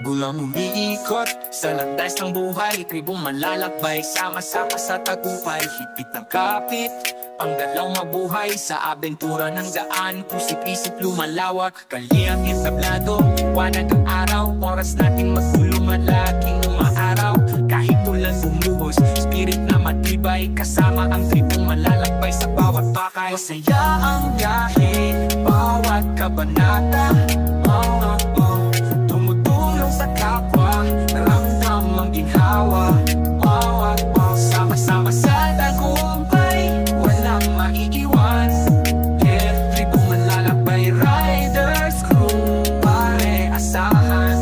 Gulang umiikot sa landas ng buhay, tribong malalakbay, sama-sama sa tagumpay. Higpit ng kapit, panggalaw mabuhay sa abentura ng daan. Pusip-isip lumalawak, kaliyang entablado, wanag ang araw. Oras nating magtulungan, laging umaaraw. Kahit tulan bumuhos, spirit na matibay, kasama ang tribong malalakbay sa bawat pakay. Masaya ang biyahe, bawat kabanata, tumutulong sa kapwa, ramdam ang ginhawa. Sama-sama sa tagumpay, walang maiiwan. Tribong malalakbay, riders, crew, pare, asahan.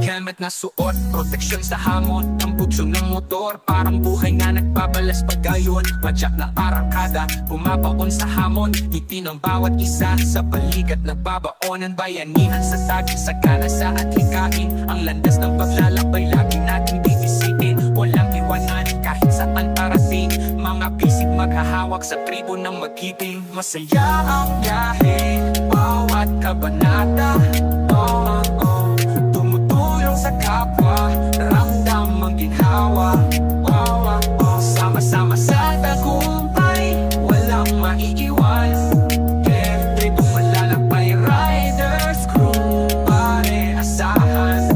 Helmet na suot, proteksyon sa hamon, tambutso ng motor, parang buhay na nagbabalas paggayon. Madyak na arangkada, bumabaon sa hamon, ngiti ng bawat isa sa balikat nagbabaonan. Bayanihan sa taging sagana sa atlikain, ang landas ng paglalakbay laging nating bibisitin. Walang iwanan kahit saan parating, mga bisig maghahawak sa tribo ng magiting. Masaya ang biyahe, bawat kabanata, sa kapwa, ramdam ang ginhawa. Sama-sama sa tagumpay, walang maiiwan. Tribong malalakbay, riders, crew, pare, asahan.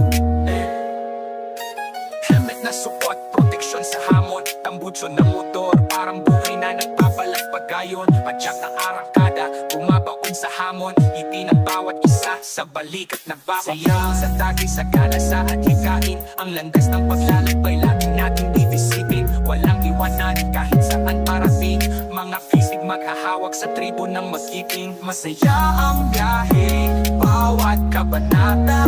Helmet na suot, proteksyon sa hamon, tambutso ng motor, parang buhay na nagpapalas paggayon. Padyak ng arangkada, bumabaon sa hamon, ngiti ng bawat isa sa balikat nagbabaon. Sa taging sagana sa atlikain, ang landas ng paglalakbay laging nating bibisipin. Walang iwanan kahit saan parating, mga fisig maghahawak sa tribo ng magiting. Masaya ang biyahe, bawat kabanata,